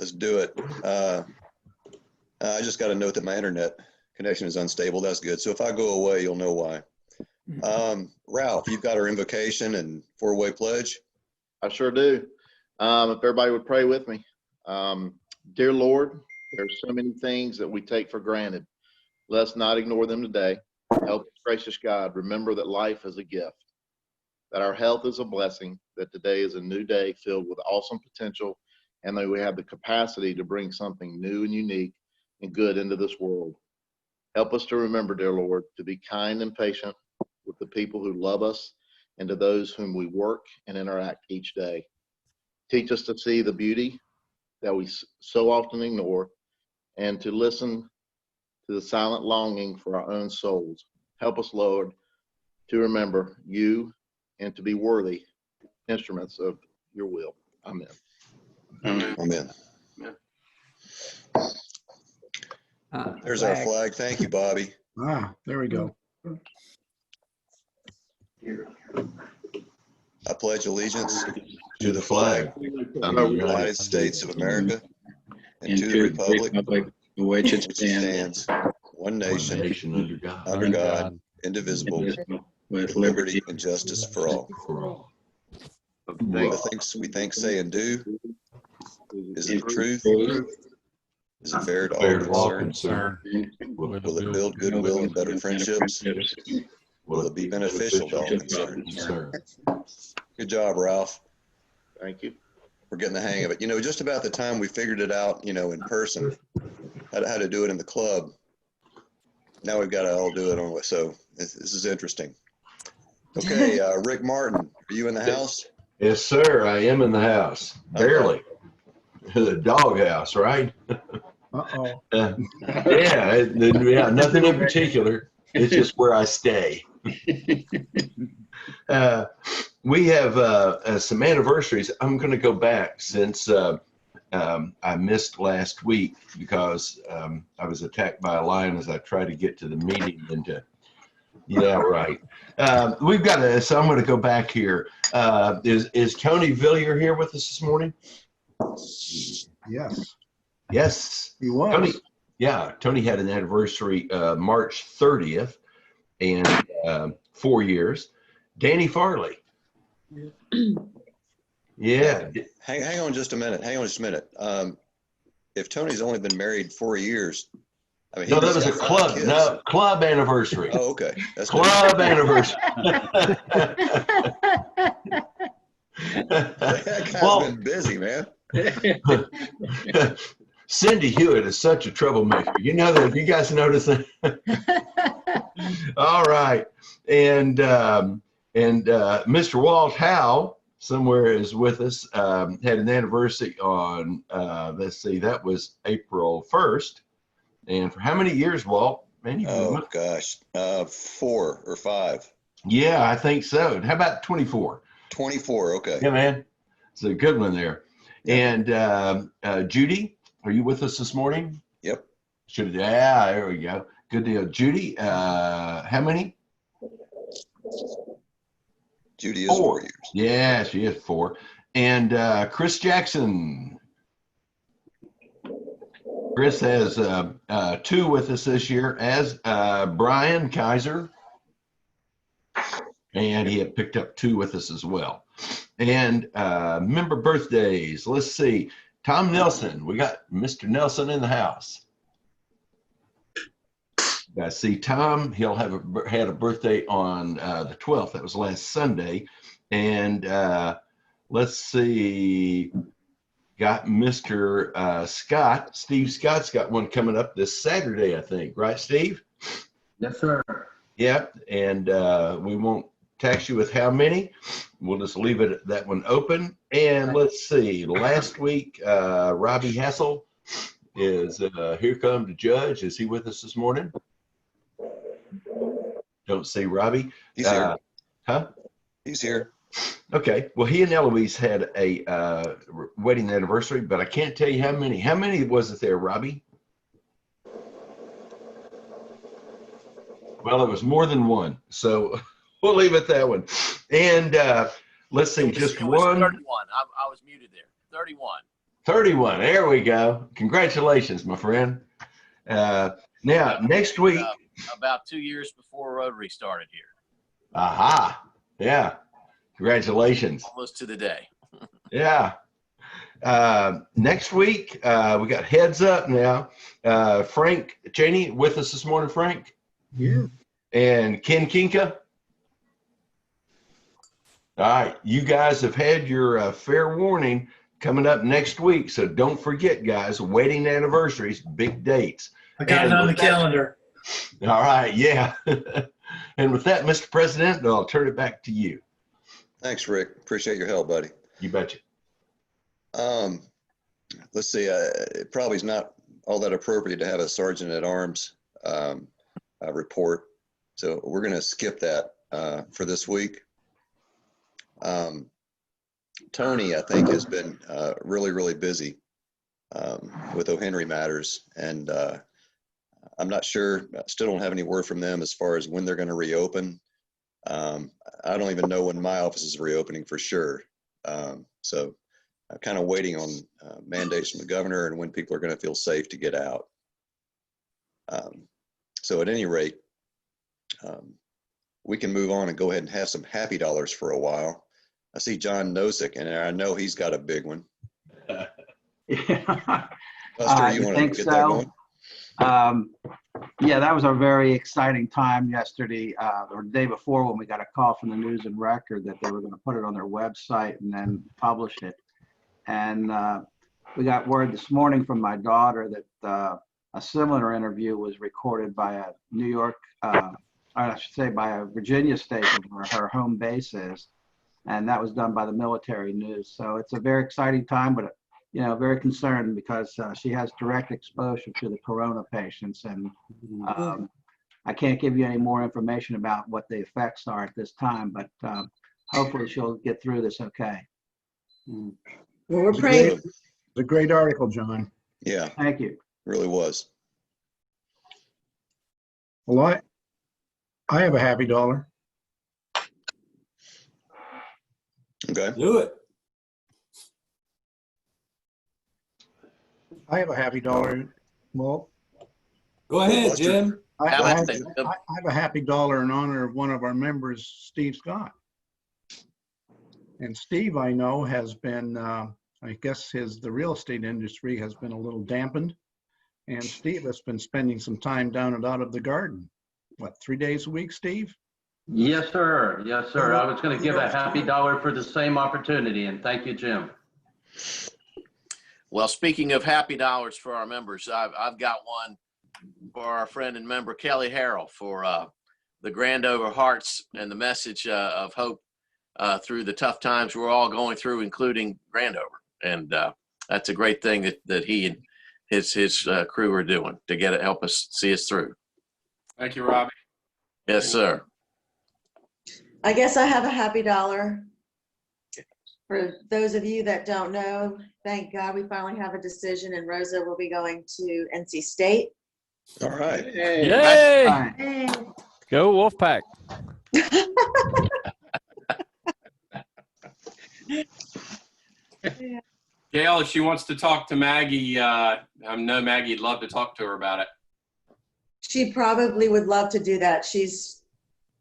Let's do it. I just got a note that my internet connection is unstable. That's good. So if I go away, you'll know why. Ralph, you've got our invocation and four-way pledge. I sure do. If everybody would pray with me. Dear Lord, there's so many things that we take for granted. Let's not ignore them today. Help us, gracious God, remember that life is a gift, that our health is a blessing, that today is a new day filled with awesome potential, and that we have the capacity to bring something new and unique and good into this world. Help us to remember, dear Lord, to be kind and patient with the people who love us and to those whom we work and interact each day. Teach us to see the beauty that we so often ignore and to listen to the silent longing for our own souls. Help us, Lord, to remember you and to be worthy instruments of your will. Amen. Amen. There's our flag. Thank you, Bobby. There we go. I pledge allegiance to the flag of the United States of America and to the republic for which it stands, one nation, under God, indivisible, with liberty and justice for all. The things we think, say, and do, is it truth? Is it fair to all concerned? Will it build goodwill and better friendships? Will it be beneficial to all concerned? Good job, Ralph. Thank you. We're getting the hang of it. You know, just about the time we figured it out, you know, in person, how to do it in the club. Now we've got to all do it on. So this is interesting. Okay, Rick Martin, are you in the house? Yes, sir. I am in the house. Barely. The doghouse, right? Uh-oh. Yeah, nothing in particular. It's just where I stay. We have some anniversaries. I'm going to go back since I missed last week because I was attacked by a lion as I tried to get to the meeting. Yeah, right. We've got so I'm going to go back here. Is Tony Villier here with us this morning? Yes. Yes. He was. Tony, yeah, Tony had an anniversary March 30th and 4 years. Danny Farley. Yeah. Hang on just a minute. If Tony's only been married 4 years, I mean, no, that was a club. Kids. No, club anniversary. Oh, okay. That's club anniversary. That guy's been busy, man. Cindy Hewitt is such a troublemaker. You know that? You guys notice that? All right. And Mr. Walt Howe somewhere is with us. Had an anniversary on, let's see, that was April 1st. And for how many years, Walt? Man, oh, gosh. 4 or 5. Yeah, I think so. How about 24? 24, okay. Yeah, man. It's a good one there. Yeah. And Judy, are you with us this morning? Yep. Yeah, there we go. Good deal. Judy, how many? Judy is 4 years. Yeah, she is 4. And Chris Jackson. Chris has 2 with us this year, as Brian Kaiser. And he had picked up 2 with us as well. And member birthdays. Let's see. Tom Nelson. We got Mr. Nelson in the house. I see Tom. He'll had a birthday on the 12th. That was last Sunday. And let's see. Got Mr. Scott. Steve Scott's got one coming up this Saturday, I think. Right, Steve? Yes, sir. Yep. And we won't tax you with how many. We'll just leave that one open. And let's see. Last week, Robbie Hassel is here come the judge. Is he with us this morning? Don't see Robbie. He's here. Huh? He's here. Okay. Well, he and Eloise had a wedding anniversary, but I can't tell you how many. How many was it there, Robbie? Well, it was more than one. So we'll leave it that one. And let's see, just one. 31. I was muted there. 31. 31. There we go. Congratulations, my friend. Now, next week. About 2 years before Rotary started here. Aha. Yeah. Congratulations. Almost to the day. Yeah. Next week, we got heads up now. Frank Cheney with us this morning, Frank. Yeah. And Ken Kinka. All right. You guys have had your fair warning coming up next week. So don't forget, guys, wedding anniversaries, big dates. I got it on the calendar. All right. Yeah. And with that, Mr. President, I'll turn it back to you. Thanks, Rick. Appreciate your help, buddy. You betcha. Let's see. It probably is not all that appropriate to have a sergeant at arms report, so we're going to skip that for this week. Tony, I think, has been really, really busy with O. Henry matters, and I'm not sure. I still don't have any word from them as far as when they're going to reopen. I don't even know when my office is reopening for sure. So I'm kind of waiting on mandates from the governor and when people are going to feel safe to get out. So at any rate, we can move on and go ahead and have some happy dollars for a while. I see John Nosek in there. I know he's got a big one. Yeah. Buster, you want to get that going? Yeah, that was a very exciting time yesterday, or the day before, when we got a call from the News and Record that they were going to put it on their website and then publish it. And we got word this morning from my daughter that a similar interview was recorded by a New York, I should say by a Virginia station where her home base is. And that was done by the Military News. So it's a very exciting time, but you know, very concerned because she has direct exposure to the corona patients. And I can't give you any more information about what the effects are at this time, but hopefully she'll get through this okay. Well, we're praying. It's a great article, John. Yeah. Thank you. Really was. Well, I have a happy dollar. Okay. Do it. I have a happy dollar. Well, Go ahead, Jim. I have Alex, a happy dollar in honor of one of our members, Steve Scott. And Steve, I know, has been, I guess the real estate industry has been a little dampened. And Steve has been spending some time down and out of the garden. What, 3 days a week, Steve? Yes, sir. Yes, sir. I was going to give a happy dollar for the same opportunity, and thank you, Jim. Well, speaking of happy dollars for our members, I've got one for our friend and member Kelly Harrell for the Grand Over Hearts and the message of hope through the tough times we're all going through, including Grand Over. And that's a great thing that he and his crew are doing to help us see us through. Thank you, Robbie. Yes, sir. I guess I have a happy dollar. For those of you that don't know, thank God we finally have a decision, and Rosa will be going to NC State. All right. Yay! Hey. Go Wolfpack. Gail, if she wants to talk to Maggie, I know Maggie'd love to talk to her about it. She probably would love to do that. She's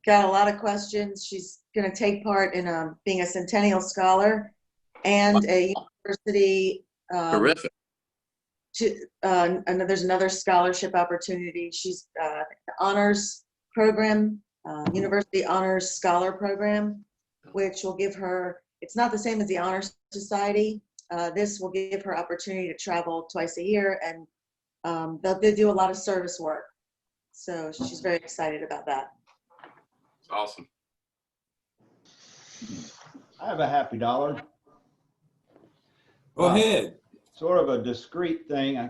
got a lot of questions. She's going to take part in being a Centennial Scholar and a university. Terrific. There's another scholarship opportunity. She's honors program, University Honors Scholar Program, which will give her, it's not the same as the Honor Society. This will give her opportunity to travel twice a year, and they do a lot of service work. So she's very excited about that. It's awesome. I have a happy dollar. Go ahead. Sort of a discreet thing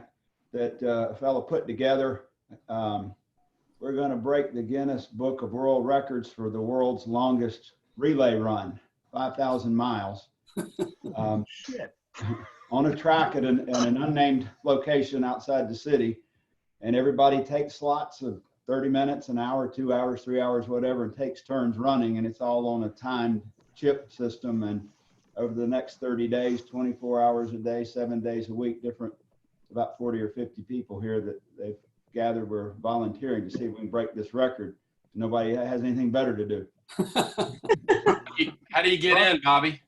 that a fellow put together. We're going to break the Guinness Book of World Records for the world's longest relay run, 5,000 miles. On a track at an unnamed location outside the city. And everybody takes slots of 30 minutes, an hour, 2 hours, 3 hours, whatever, and takes turns running. And it's all on a timed chip system. And over the next 30 days, 24 hours a day, 7 days a week, different, about 40 or 50 people here that they've gathered. We're volunteering to see if we can break this record. Nobody has anything better to do. How do you get in, Bobby?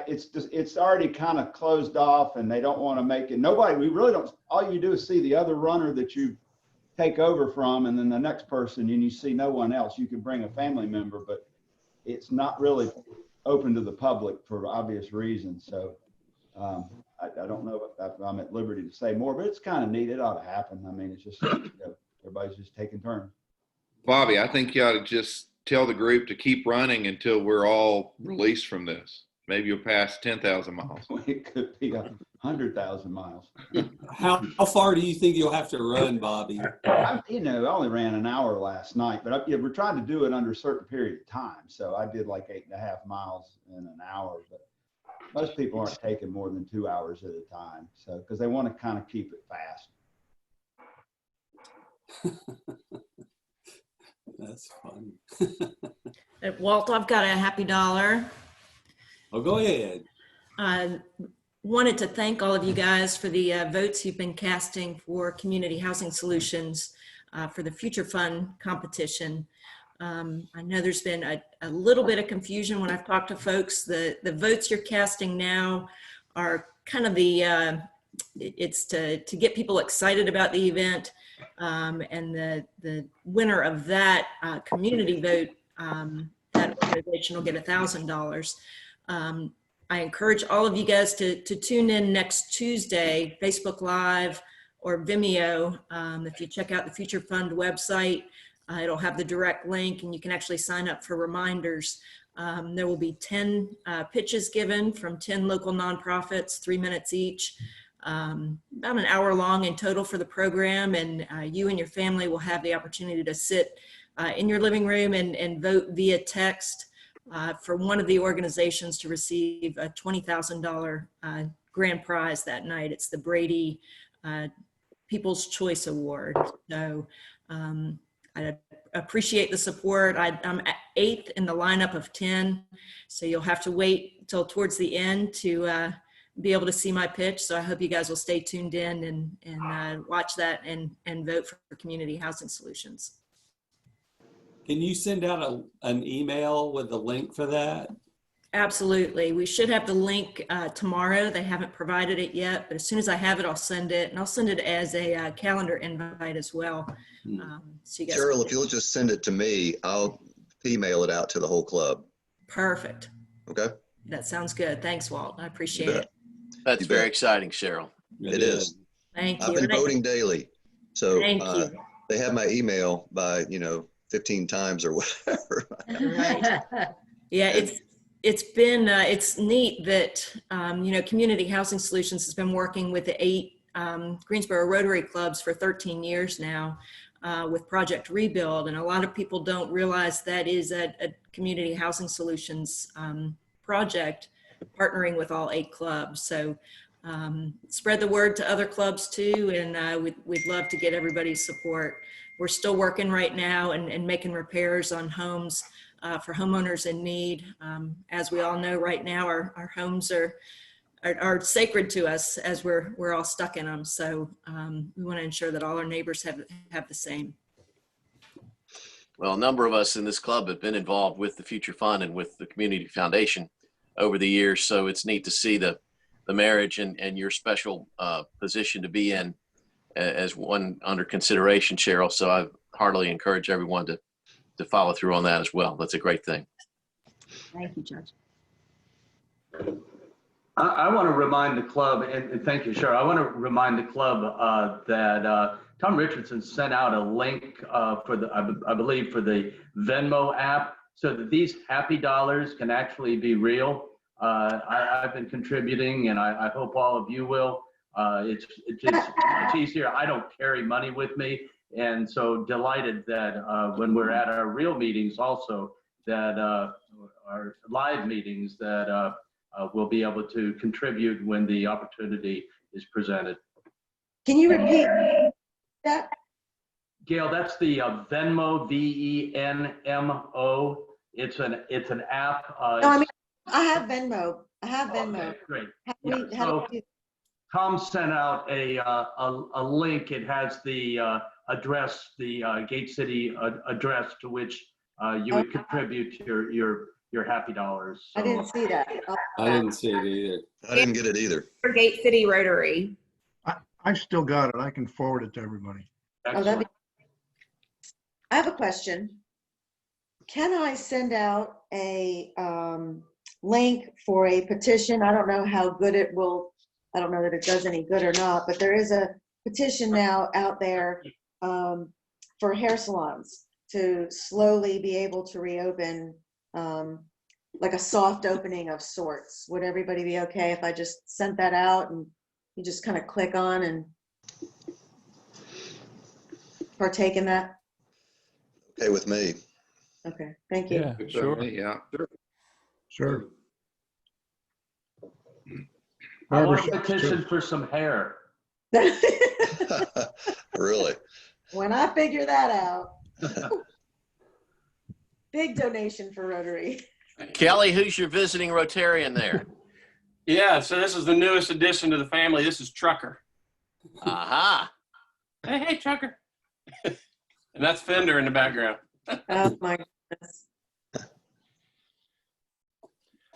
It's already kind of closed off, and they don't want to make it. We really don't. All you do is see the other runner that you take over from, and then the next person, and you see no one else. You can bring a family member, but it's not really open to the public for obvious reasons. So I don't know if I'm at liberty to say more, but it's kind of neat. It ought to happen. I mean, it's just everybody's just taking turns. Bobby, I think you ought to just tell the group to keep running until we're all released from this. Maybe you'll pass 10,000 miles. It could be 100,000 miles. How far do you think you'll have to run, Bobby? I only ran an hour last night, but we're trying to do it under a certain period of time. So I did like 8.5 miles in an hour, but most people aren't taking more than 2 hours at a time. So, because they want to kind of keep it fast. That's funny. Walt, I've got a happy dollar. Oh, go ahead. I wanted to thank all of you guys for the votes you've been casting for Community Housing Solutions for the Future Fund competition. I know there's been a little bit of confusion when I've talked to folks. The votes you're casting now are kind of it's to get people excited about the event. And the winner of that community vote, that organization will get $1,000. I encourage all of you guys to tune in next Tuesday, Facebook Live or Vimeo. If you check out the Future Fund website, it'll have the direct link and you can actually sign up for reminders. There will be 10 pitches given from 10 local nonprofits, 3 minutes each. About an hour long in total for the program, and you and your family will have the opportunity to sit in your living room and vote via text for one of the organizations to receive a $20,000 grand prize that night. It's the Brady People's Choice Award. So I appreciate the support. I'm 8th in the lineup of 10, so you'll have to wait till towards the end to be able to see my pitch. So I hope you guys will stay tuned in and watch that and vote for Community Housing Solutions. Can you send out an email with the link for that? Absolutely. We should have the link tomorrow. They haven't provided it yet, but as soon as I have it, I'll send it. And I'll send it as a calendar invite as well. So you guys Cheryl, if you'll just send it to me, I'll email it out to the whole club. Perfect. Okay. That sounds good. Thanks, Walt. I appreciate it. That's very exciting, Cheryl. It is. Thank you. I've been voting daily. So Thank you. they have my email by, 15 times or whatever. Right. Yeah, it's neat that, Community Housing Solutions has been working with the 8 Greensboro Rotary clubs for 13 years now with Project Rebuild. And a lot of people don't realize that is a Community Housing Solutions project partnering with all 8 clubs. So spread the word to other clubs too, and we'd love to get everybody's support. We're still working right now and making repairs on homes for homeowners in need. As we all know right now, our homes are sacred to us as we're all stuck in them. So we want to ensure that all our neighbors have the same. Well, a number of us in this club have been involved with the Future Fund and with the Community Foundation over the years. So it's neat to see the marriage and your special position to be in as one under consideration, Cheryl. So I heartily encourage everyone to follow through on that as well. That's a great thing. Thank you, Judge. I want to remind the club, and thank you, Cheryl. I want to remind the club that Tom Richardson sent out a link for I believe for the Venmo app, so that these happy dollars can actually be real. I've been contributing, and I hope all of you will. It's easier. I don't carry money with me, and so delighted that when we're at our real meetings also, that our live meetings, that we'll be able to contribute when the opportunity is presented. Can you repeat that? Gail, that's the Venmo, VENMO. It's an app. No, I mean, I have Venmo. I have Venmo. Okay, great. How Yeah, do we, how do we do? Tom sent out a link. It has the address, the Gate City address to which you would contribute your happy dollars. I didn't see that. I didn't see it either. I didn't get it either. For Gate City Rotary. I've still got it. I can forward it to everybody. Oh, that'd be. I have a question. Can I send out a link for a petition? I don't know how good it will, I don't know that it does any good or not, but there is a petition now out there for hair salons to slowly be able to reopen, like a soft opening of sorts. Would everybody be okay if I just sent that out and you just kind of click on and partake in that? Okay with me. Okay, thank you. Yeah, sure. Yeah. Sure. I want a petition for some hair. Really? When I figure that out. Big donation for Rotary. Kelly, who's your visiting Rotarian there? Yeah, so this is the newest addition to the family. This is Trucker. Aha. Hey, Trucker. And that's Fender in the background. Oh my goodness.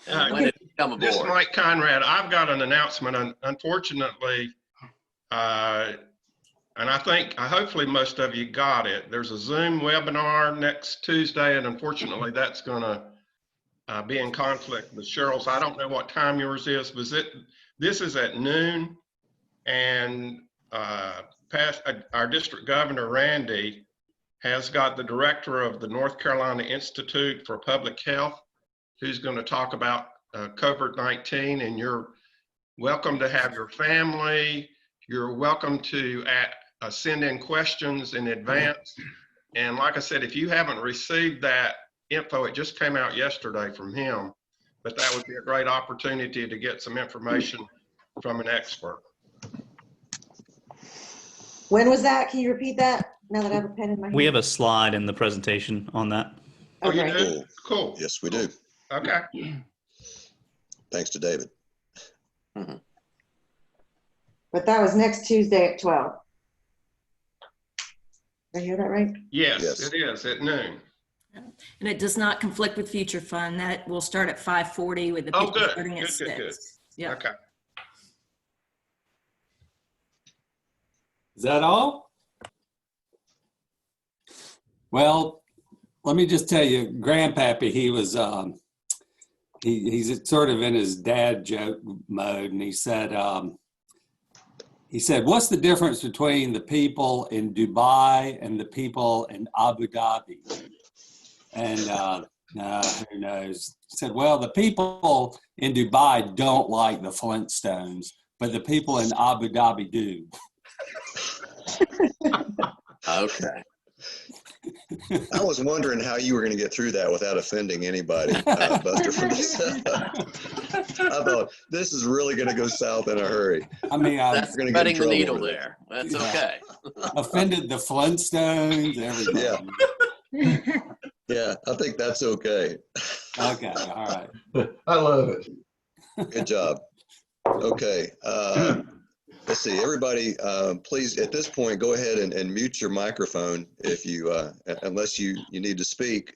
When did you come This is aboard? Mike Conrad. I've got an announcement. Unfortunately, and I think hopefully most of you got it. There's a Zoom webinar next Tuesday, and unfortunately that's going to be in conflict with Cheryl's. I don't know what time yours is, but this is at noon, and our district governor, Randy, has got the director of the North Carolina Institute for Public Health, who's going to talk about COVID-19, and you're welcome to have your family. You're welcome to send in questions in advance. And like I said, if you haven't received that info, it just came out yesterday from him, but that would be a great opportunity to get some information from an expert. When was that? Can you repeat that? Now that I have a pen in my hand. We have a slide in the presentation on that. Oh, you do? Cool. Cool. Yes, we do. Okay. Thanks to David. But that was next Tuesday at 12. Did I hear that right? Yes, it is at noon. And it does not conflict with Future Fund. That will start at 5:40 with the Oh, people good. starting at Good, 6. good, good. Yeah. Okay. Is that all? Well, let me just tell you, Grandpappy, he was, he's sort of in his dad joke mode, and he said, what's the difference between the people in Dubai and the people in Abu Dhabi? And who knows? He said, well, the people in Dubai don't like the Flintstones, but the people in Abu Dhabi do. Okay. I was wondering how you were going to get through that without offending anybody, Buster. From this. I thought this is really going to go south in a hurry. I mean, That's threading the needle there. That's okay. Offended the Flintstones, everybody. Yeah. Yeah, I think that's okay. Okay, all right. I love it. Good job. Okay. Let's see, everybody, please, at this point, go ahead and mute your microphone if you, unless you need to speak,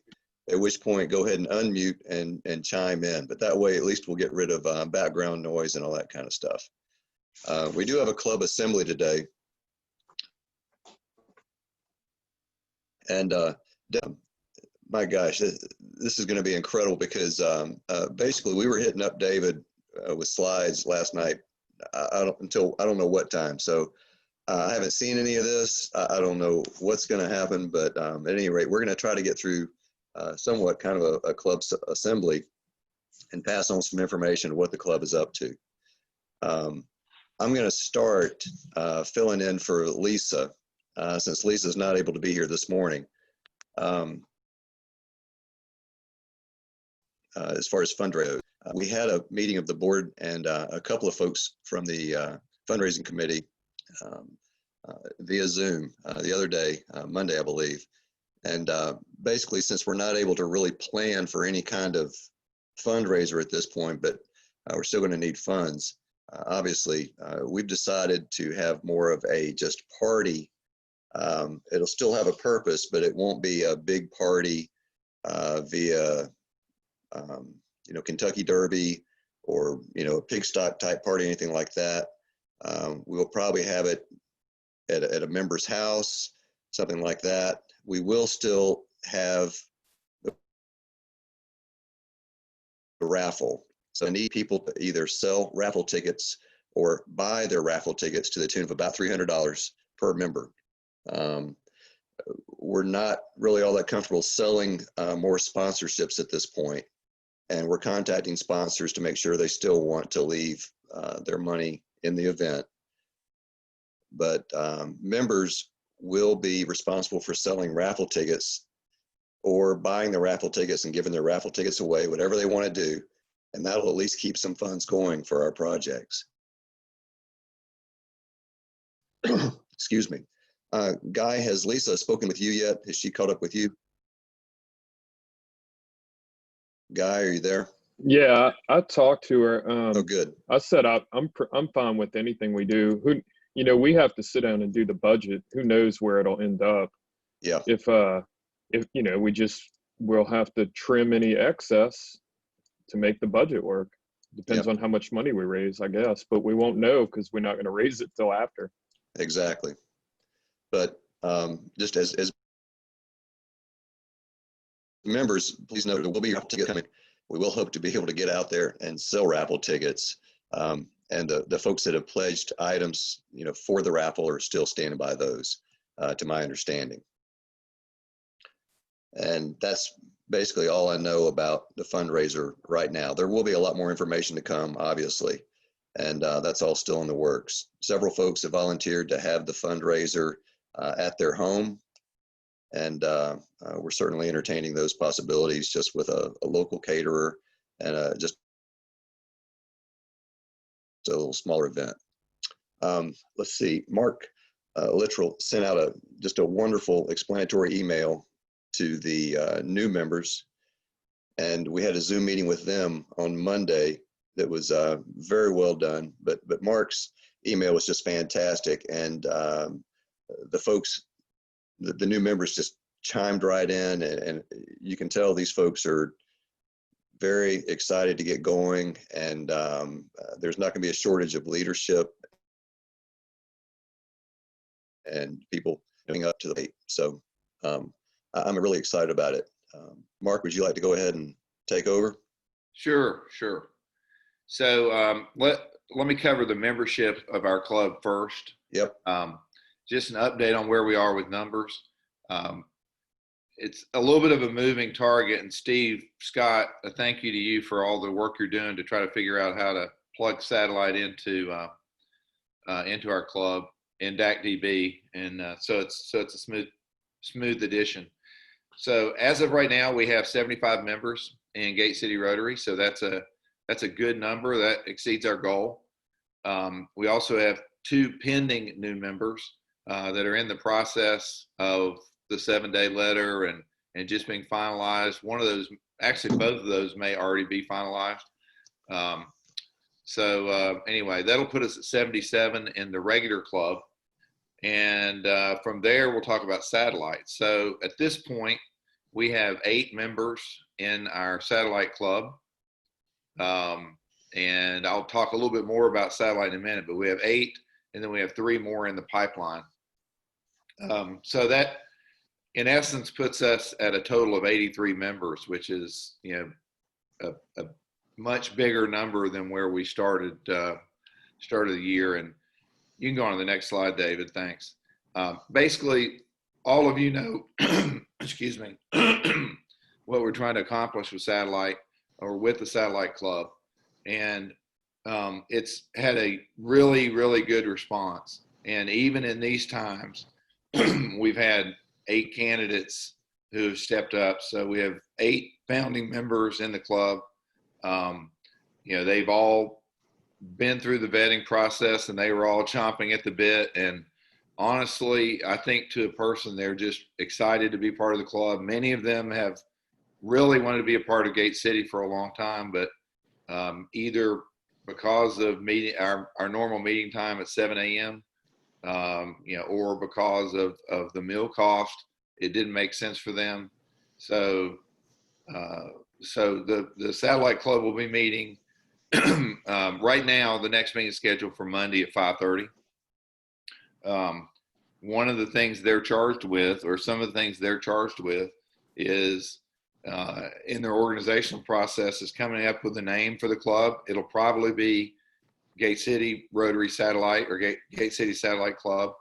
at which point go ahead and unmute and chime in. But that way, at least we'll get rid of background noise and all that kind of stuff. We do have a club assembly today. And my gosh, this is going to be incredible because basically we were hitting up David with slides last night. I don't know what time. So I haven't seen any of this. I don't know what's going to happen, but at any rate, we're going to try to get through somewhat kind of a club assembly and pass on some information of what the club is up to. I'm going to start filling in for Lisa since Lisa's not able to be here this morning. As far as fundraising. We had a meeting of the board and a couple of folks from the fundraising committee via Zoom the other day, Monday, I believe. And basically, since we're not able to really plan for any kind of fundraiser at this point, but we're still going to need funds. Obviously, we've decided to have more of a just party. It'll still have a purpose, but it won't be a big party via, Kentucky Derby or, a pig stock type party, anything like that. We'll probably have it at a member's house, something like that. We will still have the raffle. So I need people to either sell raffle tickets or buy their raffle tickets to the tune of about $300 per member. We're not really all that comfortable selling more sponsorships at this point, and we're contacting sponsors to make sure they still want to leave their money in the event. But members will be responsible for selling raffle tickets or buying the raffle tickets and giving their raffle tickets away, whatever they want to do. And that'll at least keep some funds going for our projects. Excuse me. Guy, has Lisa spoken with you yet? Has she caught up with you? Guy, are you there? Yeah, I talked to her. Oh, good. I said I'm fine with anything we do. We have to sit down and do the budget. Who knows where it'll end up? Yeah. If we'll have to trim any excess to make the budget work. Depends on how much money we raise, I guess, but we won't know because we're not going to raise it till after. Exactly. But just as members, please note there will be raffle tickets coming. We will hope to be able to get out there and sell raffle tickets. And the folks that have pledged items, for the raffle are still standing by those, to my understanding. And that's basically all I know about the fundraiser right now. There will be a lot more information to come, obviously, and that's all still in the works. Several folks have volunteered to have the fundraiser at their home, and we're certainly entertaining those possibilities just with a local caterer and just a little smaller event. Let's see, Mark Littrell sent out just a wonderful explanatory email to the new members, and we had a Zoom meeting with them on Monday that was very well done. But Mark's email was just fantastic, and the folks, the new members, just chimed right in, and you can tell these folks are very excited to get going, and there's not going to be a shortage of leadership and people coming up to the plate. So I'm really excited about it. Mark, would you like to go ahead and take over? Sure. So let me cover the membership of our club first. Yep. Just an update on where we are with numbers. It's a little bit of a moving target, and Steve Scott, a thank you to you for all the work you're doing to try to figure out how to plug satellite into our club in DACDB, and so it's a smooth addition. So as of right now, we have 75 members in Gate City Rotary, so that's a good number. That exceeds our goal. We also have 2 pending new members that are in the process of the 7-day letter and just being finalized. One of those, actually both of those, may already be finalized. Anyway, that'll put us at 77 in the regular club. And from there, we'll talk about satellite. So at this point, we have 8 members in our satellite club. And I'll talk a little bit more about satellite in a minute, but we have 8, and then we have 3 more in the pipeline. So that, in essence, puts us at a total of 83 members, which is, a much bigger number than where we started the year. And you can go on to the next slide, David. Thanks. Basically, all of you know, excuse me, what we're trying to accomplish with satellite, or with the satellite club. And it's had a really, really good response. And even in these times, we've had 8 candidates who have stepped up. So we have 8 founding members in the club. They've all been through the vetting process, and they were all chomping at the bit. And honestly, I think to a person, they're just excited to be part of the club. Many of them have really wanted to be a part of Gate City for a long time, but either because of our normal meeting time at 7 a.m., or because of the meal cost, it didn't make sense for them. So the Satellite Club will be meeting right now. The next meeting is scheduled for Monday at 5:30. One of the things they're charged with, or some of the things they're charged with, is in their organizational process is coming up with a name for the club. It'll probably be Gate City Rotary Satellite or Gate City Satellite Club.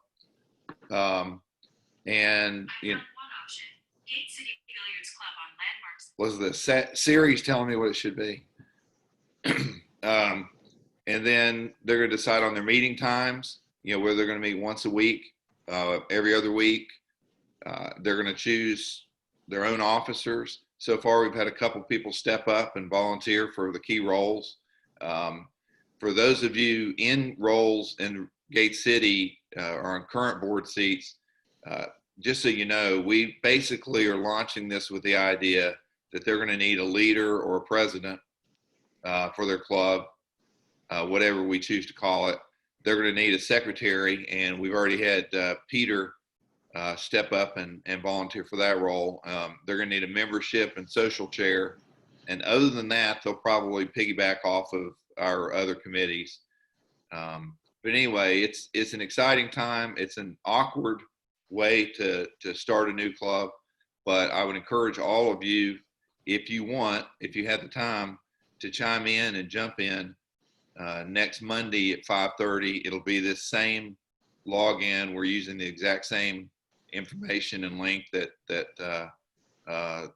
And Gate City Billiards Club on Landmarks. Was the series telling me what it should be? And then they're going to decide on their meeting times, where they're going to meet once a week, every other week. They're going to choose their own officers. So far, we've had a couple people step up and volunteer for the key roles. For those of you in roles in Gate City or on current board seats, just so you know, we basically are launching this with the idea that they're going to need a leader or a president for their club, whatever we choose to call it. They're going to need a secretary, and we've already had Peter step up and volunteer for that role. They're going to need a membership and social chair. And other than that, they'll probably piggyback off of our other committees. But anyway, it's an exciting time. It's an awkward way to start a new club, but I would encourage all of you, if you have the time, to chime in and jump in next Monday at 5:30. It'll be this same login. We're using the exact same information and link that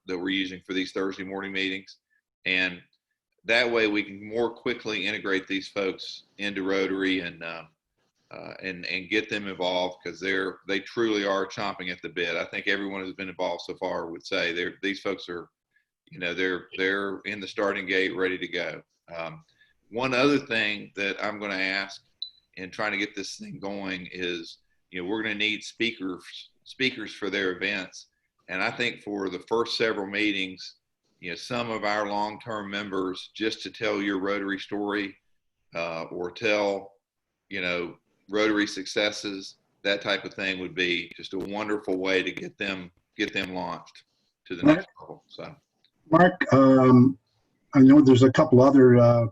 we're using for these Thursday morning meetings, and that way we can more quickly integrate these folks into Rotary and get them involved, because they truly are chomping at the bit. I think everyone who's been involved so far would say these folks are, they're in the starting gate, ready to go. One other thing that I'm going to ask in trying to get this thing going is, we're going to need speakers for their events. And I think for the first several meetings, some of our long-term members, just to tell your Rotary story or tell, Rotary successes, that type of thing would be just a wonderful way to get them launched to the next level. So, Mark, I know there's a couple other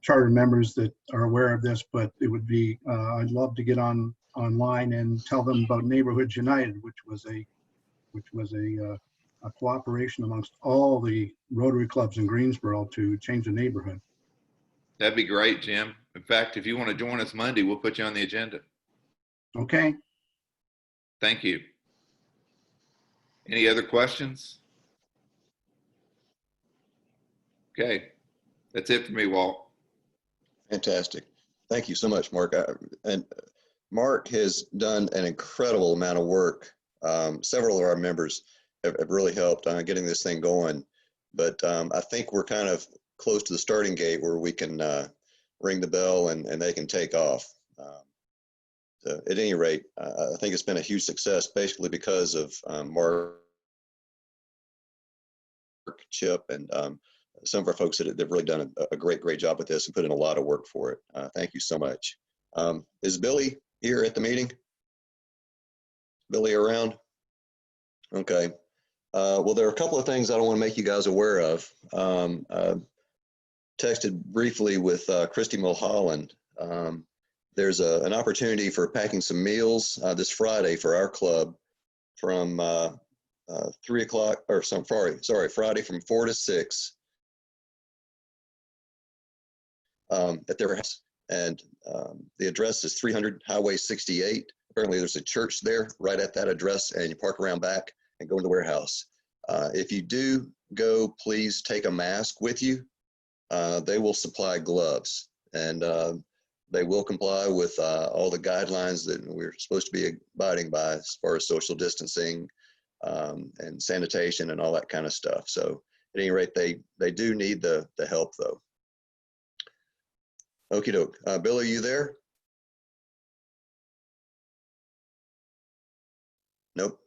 charter members that are aware of this, but it would be, I'd love to get online and tell them about Neighborhoods United, which was a cooperation amongst all the Rotary clubs in Greensboro to change the neighborhood. that'd be great, Jim. In fact, if you want to join us Monday, we'll put you on the agenda. Okay. Thank you. Any other questions? Okay, that's it for me, Walt. Fantastic. Thank you so much, Mark. And Mark has done an incredible amount of work. Several of our members have really helped getting this thing going. But I think we're kind of close to the starting gate where we can ring the bell and they can take off. So at any rate, I think it's been a huge success, basically because of Mark, Chip, and some of our folks that have really done a great job with this and put in a lot of work for it. Thank you so much. Is Billy here at the meeting? Billy around? Okay. Well, there are a couple of things I don't want to make you guys aware of. Texted briefly with Christy Mulholland. There's an opportunity for packing some meals this Friday for our club from 3 o'clock, or sorry, Friday from 4 to 6 at their house. And the address is 300 Highway 68. Apparently there's a church there right at that address, and you park around back and go in the warehouse. If you do go, please take a mask with you. They will supply gloves, and they will comply with all the guidelines that we're supposed to be abiding by as far as social distancing and sanitation and all that kind of stuff. So at any rate, they do need the help though. Okie doke. Bill, are you there? Nope.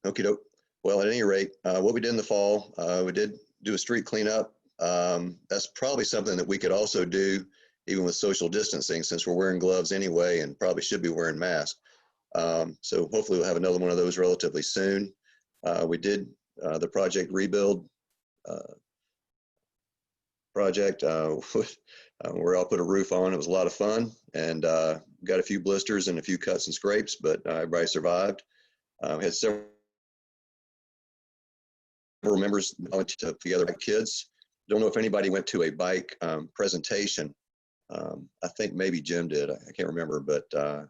Okie doke. Well, at any rate, what we did in the fall, we did do a street cleanup. That's probably something that we could also do even with social distancing, since we're wearing gloves anyway and probably should be wearing masks. So hopefully we'll have another one of those relatively soon. We did the project rebuild project where I'll put a roof on. It was a lot of fun, and got a few blisters and a few cuts and scrapes, but everybody survived. Had several members volunteer together with kids. Don't know if anybody went to a bike presentation. I think maybe Jim did. I can't remember, but I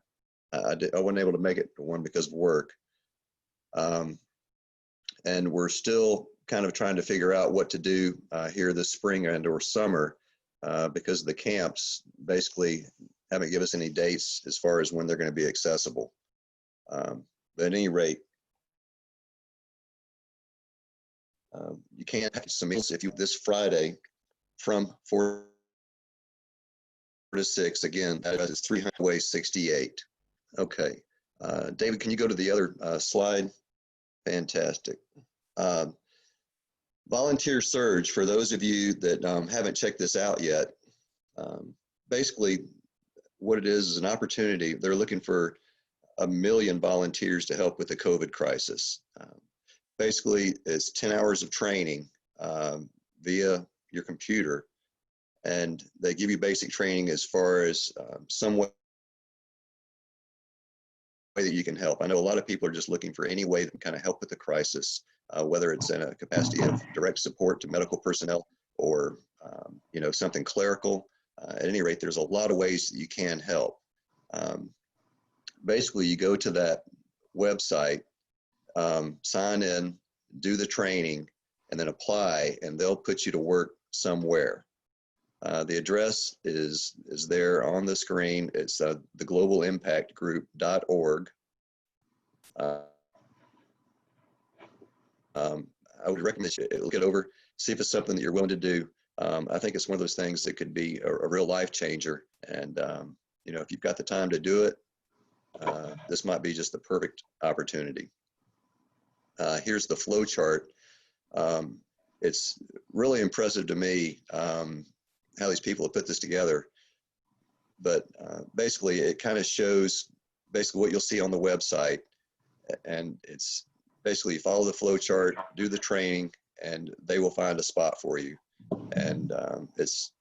wasn't able to make it to one because of work. And we're still kind of trying to figure out what to do here this spring and or summer because the camps basically haven't given us any dates as far as when they're going to be accessible. But at any rate, you can have some meals if you this Friday from 4 to 6. Again, that is 300 Way 68. Okay, David, can you go to the other slide? Fantastic. Volunteer Surge, for those of you that haven't checked this out yet, basically what it is an opportunity. They're looking for 1 million volunteers to help with the COVID crisis. Basically, it's 10 hours of training via your computer, and they give you basic training as far as some way that you can help. I know a lot of people are just looking for any way that can kind of help with the crisis, whether it's in a capacity of direct support to medical personnel or you know, something clerical. At any rate, there's a lot of ways that you can help. Basically, you go to that website, sign in, do the training, and then apply, and they'll put you to work somewhere. The address is there on the screen. It's theglobalImpactGroup.org. I would recommend you look it over, see if it's something that you're willing to do. I think it's one of those things that could be a real life changer. And, you know, if you've got the time to do it, this might be just the perfect opportunity. Here's the flow chart. It's really impressive to me how these people have put this together. But basically, it kind of shows basically what you'll see on the website. And it's basically follow the flow chart, do the training, and they will find a spot for you. And it's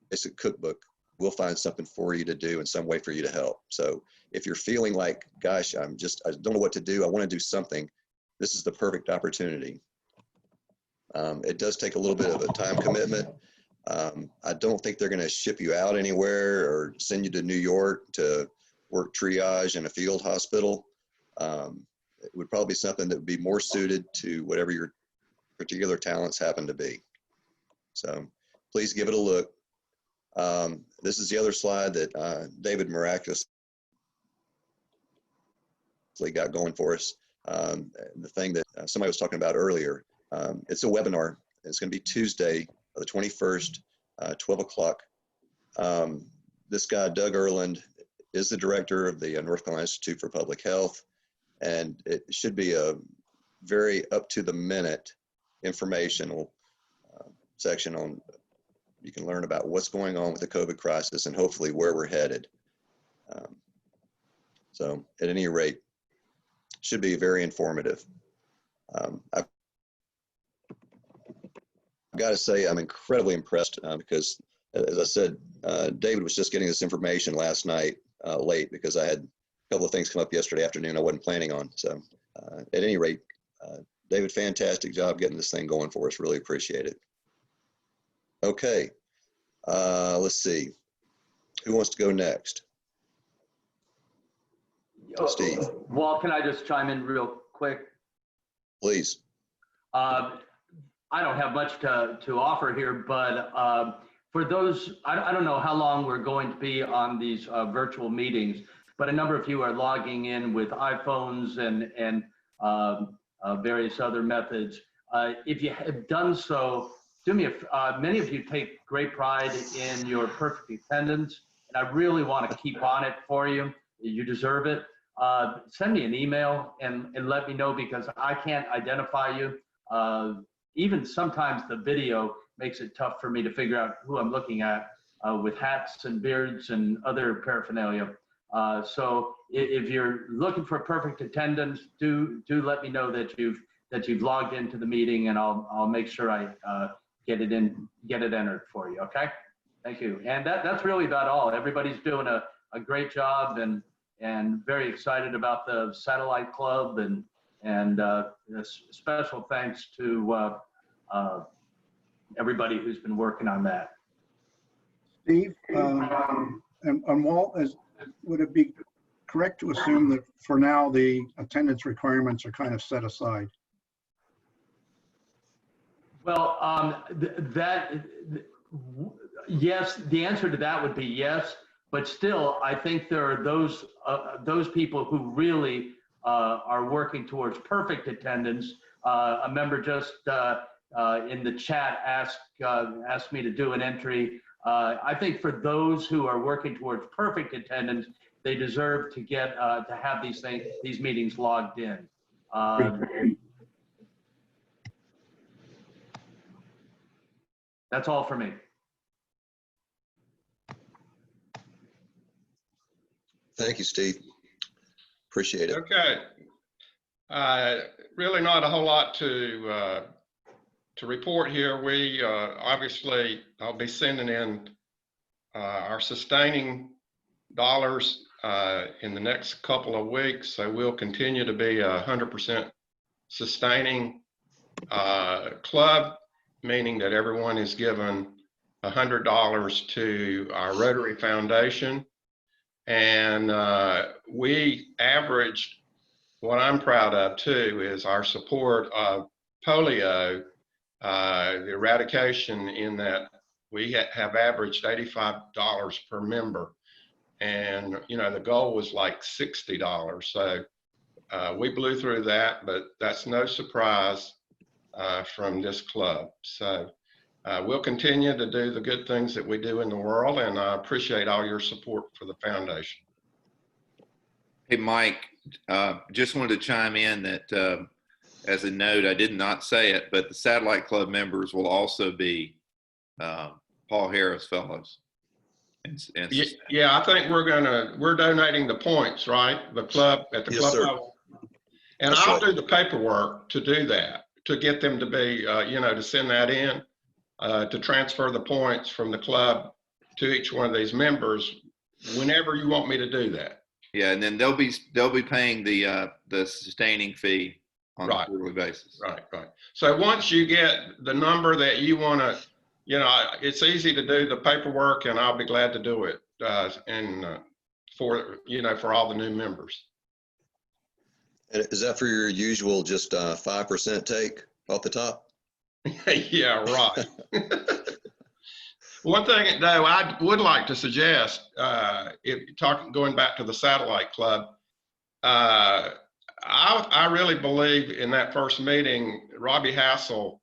basic cookbook. We'll find something for you to do and some way for you to help. So if you're feeling like, gosh, I don't know what to do, I want to do something, this is the perfect opportunity. It does take a little bit of a time commitment. I don't think they're going to ship you out anywhere or send you to New York to work triage in a field hospital. It would probably be something that would be more suited to whatever your particular talents happen to be. So please give it a look. This is the other slide that David miraculously got going for us. The thing that somebody was talking about earlier, it's a webinar. It's going to be Tuesday, the 21st, 12 o'clock. This guy, Doug Erland, is the director of the North Carolina Institute for Public Health, and it should be a very up-to-the-minute informational section on, you can learn about what's going on with the COVID crisis and hopefully where we're headed. So at any rate, should be very informative. I've got to say I'm incredibly impressed because, as I said, David was just getting this information last night late because I had a couple of things come up yesterday afternoon I wasn't planning on. So at any rate, David, fantastic job getting this thing going for us. Really appreciate it. Okay, let's see. Who wants to go next? Steve. Walt, can I just chime in real quick? Please. I don't have much to offer here, but for those, I don't know how long we're going to be on these virtual meetings, but a number of you are logging in with iPhones and various other methods. If you have done so, do me many of you take great pride in your perfect attendance, and I really want to keep on it for you. You deserve it. send me an email and let me know, because I can't identify you. Even sometimes the video makes it tough for me to figure out who I'm looking at with hats and beards and other paraphernalia. So if you're looking for perfect attendance, do let me know that you've logged into the meeting, and I'll make sure I get it entered for you. Okay, thank you. And that's really about all. Everybody's doing a great job, and very excited about the Satellite Club, and a special thanks to everybody who's been working on that. Steve, and Walt, would it be correct to assume that for now the attendance requirements are kind of set aside? Well, yes, the answer to that would be yes, but still, I think there are those people who really are working towards perfect attendance. A member just in the chat asked me to do an entry. I think for those who are working towards perfect attendance, they deserve to get to have these meetings logged in. That's all for me. Thank you, Steve. Appreciate it. Okay. Really not a whole lot to report here. We obviously, I'll be sending in our sustaining dollars in the next couple of weeks. So we'll continue to be 100% sustaining club, meaning that everyone is given $100 to our Rotary Foundation. And we averaged, what I'm proud of too, is our support of polio, the eradication, in that we have averaged $85 per member. And, you know, the goal was like $60. So we blew through that, but that's no surprise from this club. So we'll continue to do the good things that we do in the world, and I appreciate all your support for the foundation. Hey, Mike, just wanted to chime in that as a note, I did not say it, but the Satellite Club members will also be Paul Harris Fellows. Yeah, I think we're donating the points, right? The club, at the club level. And I'll do the paperwork to do that, to get them to be, you know, to send that in, to transfer the points from the club to each one of these members whenever you want me to do that. Yeah, and then they'll be paying the sustaining fee on a quarterly basis. Right. So once you get the number that you want to, you know, it's easy to do the paperwork, and I'll be glad to do it, for, you know, for all the new members. And is that for your usual just 5% take off the top? Yeah, right. One thing, though, I would like to suggest, going back to the Satellite Club, I really believe in that first meeting, Robbie Hassel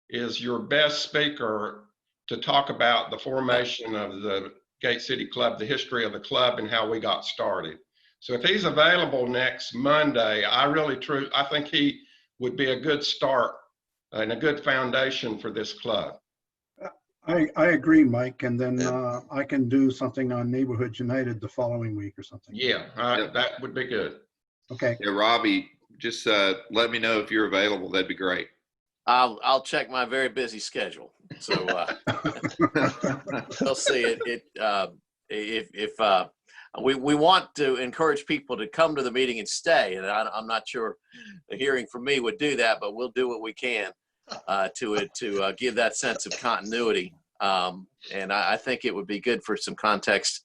is your best speaker to talk about the formation of the Gate City Club, the history of the club, and how we got started. So if he's available next Monday, I think he would be a good start and a good foundation for this club. I agree, Mike, and then I can do something on Neighborhood United the following week or something. Yeah, that would be good. Okay. Yeah, Robbie, just let me know if you're available. That'd be great. I'll check my very busy schedule. So we'll see if we want to encourage people to come to the meeting and stay, and I'm not sure the hearing from me would do that, but we'll do what we can to give that sense of continuity. And I think it would be good for some context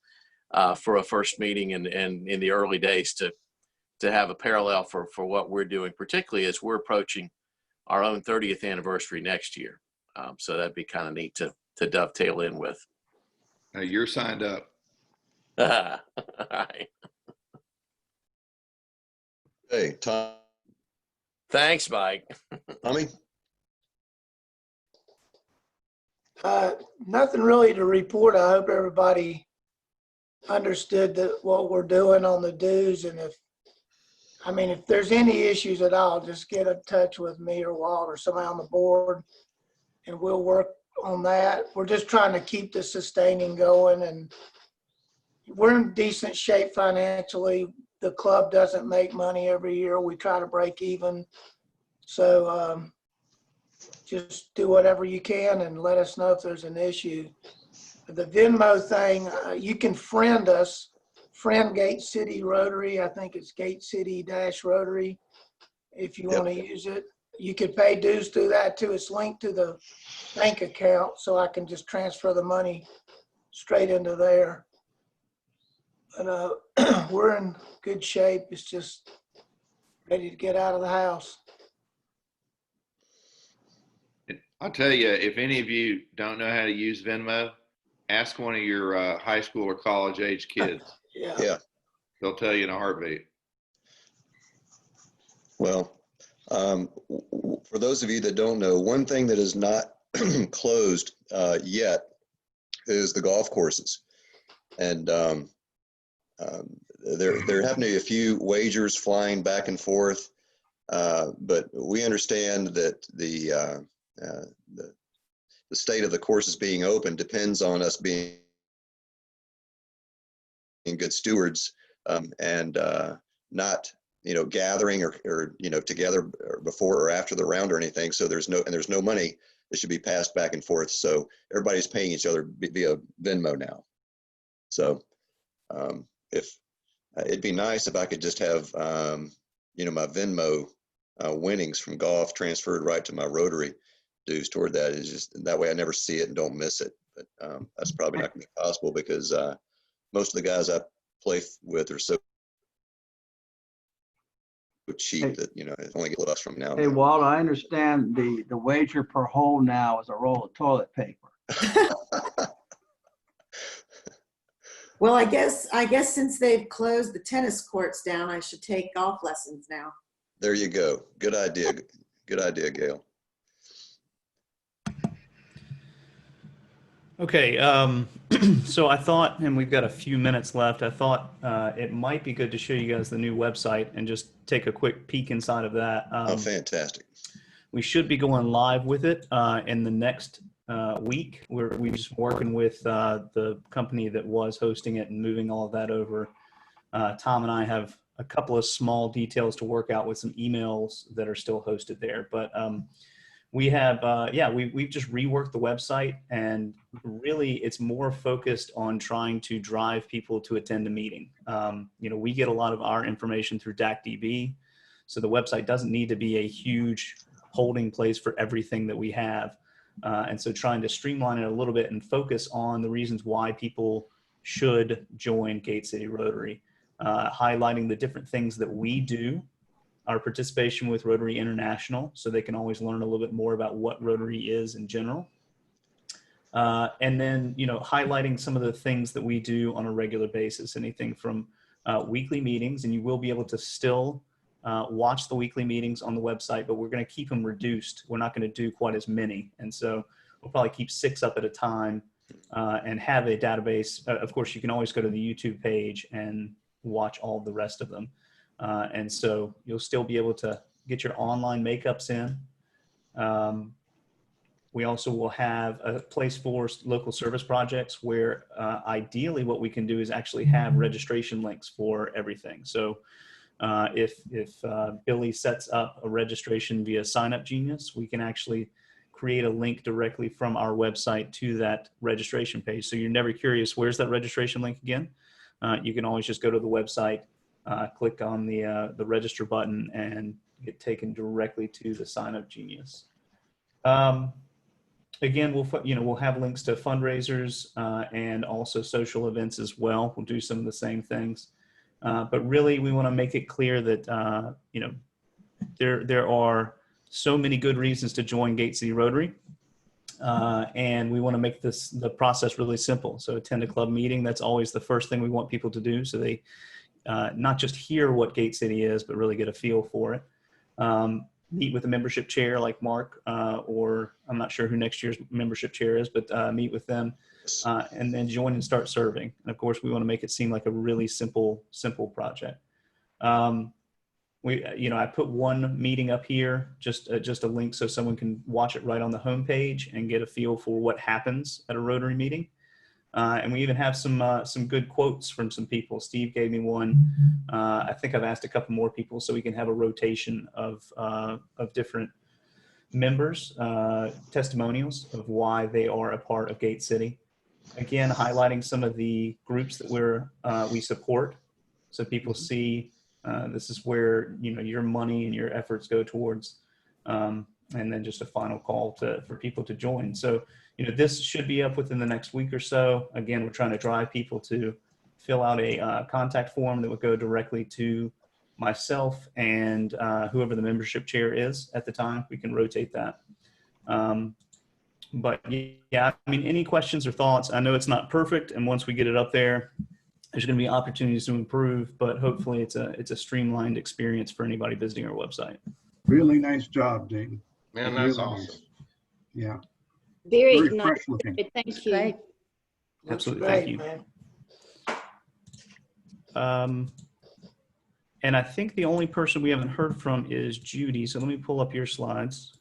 for a first meeting and in the early days to have a parallel for what we're doing, particularly as we're approaching our own 30th anniversary next year. So that'd be kind of neat to dovetail in with. You're signed up. All right. Hey, Tom. Thanks, Mike. Tommy? Nothing really to report. I hope everybody understood what we're doing on the dues, and if I mean, if there's any issues at all, just get in touch with me or Walt or somebody on the board, and we'll work on that. We're just trying to keep the sustaining going, and we're in decent shape financially. The club doesn't make money every year. We try to break even. So just do whatever you can and let us know if there's an issue. The Venmo thing, you can friend us. Friend Gate City Rotary. I think it's Gate City-Rotary if you want to use it. You could pay dues through that too. It's linked to the bank account, so I can just transfer the money straight into there. But we're in good shape. It's just ready to get out of the house. I'll tell you, if any of you don't know how to use Venmo, ask one of your high school or college age kids. Yeah. They'll tell you in a heartbeat. Well, for those of you that don't know, one thing that is not closed yet is the golf courses. And there happen to be a few wagers flying back and forth, but we understand that the state of the courses being open depends on us being good stewards and not gathering or together before or after the round or anything. So there's no money that should be passed back and forth. So everybody's paying each other via Venmo now. So if it'd be nice if I could just have my Venmo winnings from golf transferred right to my Rotary dues toward that. Is just that way I never see it and don't miss it. But that's probably not going to be possible because most of the guys I play with are so cheap that it only get us from now. Hey, Walt, I understand the wager per hole now is a roll of toilet paper. Well, I guess since they've closed the tennis courts down, I should take golf lessons now. There you go. Good idea. Good idea, Gail. Okay, so I thought, and we've got a few minutes left, I thought it might be good to show you guys the new website and just take a quick peek inside of that. Oh, fantastic. We should be going live with it in the next week. We're just working with the company that was hosting it and moving all of that over. Tom and I have a couple of small details to work out with some emails that are still hosted there, but we have, we've just reworked the website, and really it's more focused on trying to drive people to attend a meeting. We get a lot of our information through DACDB, so the website doesn't need to be a huge holding place for everything that we have. And so trying to streamline it a little bit and focus on the reasons why people should join Gate City Rotary, highlighting the different things that we do, our participation with Rotary International, so they can always learn a little bit more about what Rotary is in general. And then, highlighting some of the things that we do on a regular basis, anything from weekly meetings, and you will be able to still watch the weekly meetings on the website, but we're going to keep them reduced. We're not going to do quite as many. And so we'll probably keep 6 up at a time and have a database. Of course, you can always go to the YouTube page and watch all the rest of them. And so you'll still be able to get your online makeups in. We also will have a place for local service projects where ideally what we can do is actually have registration links for everything. So if Billy sets up a registration via Sign Up Genius, we can actually create a link directly from our website to that registration page. So you're never curious, where's that registration link again? You can always just go to the website, click on the register button, and get taken directly to the Sign Up Genius. Again, we'll have links to fundraisers and also social events as well. We'll do some of the same things, but really we want to make it clear that there are so many good reasons to join Gate City Rotary, and we want to make the process really simple. So attend a club meeting. That's always the first thing we want people to do, so they not just hear what Gate City is, but really get a feel for it. Meet with a membership chair like Mark, or I'm not sure who next year's membership chair is, but meet with them and then join and start serving. And of course, we want to make it seem like a really simple project. I put one meeting up here, just a link so someone can watch it right on the homepage and get a feel for what happens at a Rotary meeting. And we even have some good quotes from some people. Steve gave me one. I think I've asked a couple more people so we can have a rotation of different members, testimonials of why they are a part of Gate City. Again, highlighting some of the groups that we support, so people see this is where your money and your efforts go towards, and then just a final call for people to join. So this should be up within the next week or so. Again, we're trying to drive people to fill out a contact form that would go directly to myself and whoever the membership chair is at the time. We can rotate that. But yeah, I mean, any questions or thoughts? I know it's not perfect, and once we get it up there, there's going to be opportunities to improve, but hopefully it's a streamlined experience for anybody visiting our website. Really nice job, Dayton. Man, Really that's nice. awesome. Yeah. Very Very nice. fresh looking. Thank you. Absolutely. Great, Thank you. man. And I think the only person we haven't heard from is Judy. So let me pull up your slides.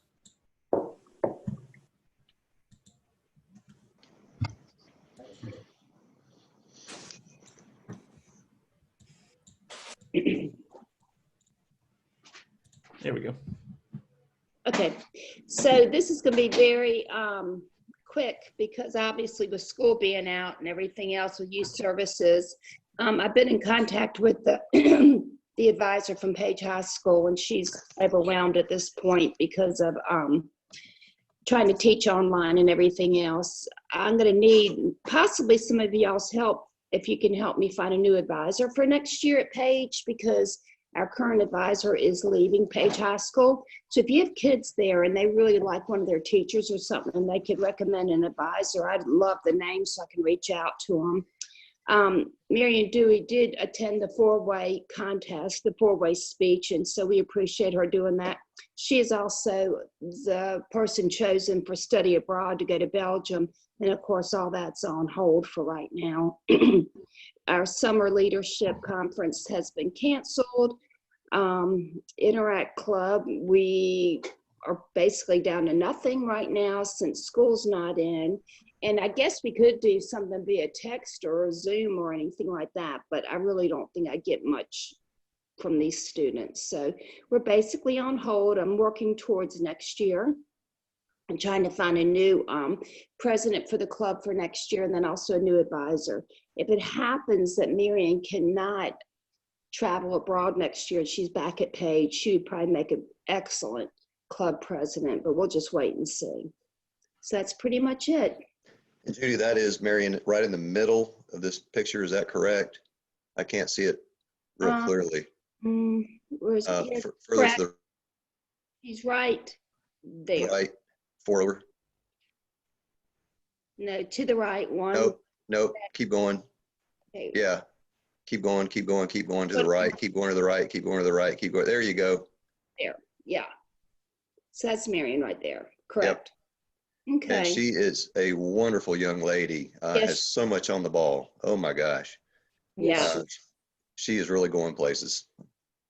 There we go. Okay, so this is going to be very quick because obviously with school being out and everything else with youth services, I've been in contact with the the advisor from Page High School, and she's overwhelmed at this point because of trying to teach online and everything else. I'm going to need possibly some of y'all's help if you can help me find a new advisor for next year at Page, because our current advisor is leaving Page High School. So if you have kids there and they really like one of their teachers or something and they could recommend an advisor, I'd love the name so I can reach out to them. Marion Dewey did attend the four-way contest, the four-way speech, and so we appreciate her doing that. She is also the person chosen for study abroad to go to Belgium, and of course all that's on hold for right now. Our summer leadership conference has been canceled. Interact Club, we are basically down to nothing right now since school's not in. And I guess we could do something via text or Zoom or anything like that, but I really don't think I get much from these students. So we're basically on hold. I'm working towards next year. I'm trying to find a new president for the club for next year, and then also a new advisor. If it happens that Marion cannot travel abroad next year and she's back at Page, she would probably make an excellent club president, but we'll just wait and see. So that's pretty much it. And Judy, that is Marion right in the middle of this picture. Is that correct? I can't see it real clearly. Where's further to He's right there. the right, forward. No, to the right one. Nope. Keep going. Okay. Yeah. Keep going to the right. Keep going to the right. Keep going to the right. Keep going. There you go. There. Yeah. So that's Marion right there. Correct. Yep. Okay. And she is a wonderful young lady. Yes. Has so much on the ball. Oh my gosh. Yeah. She is really going places.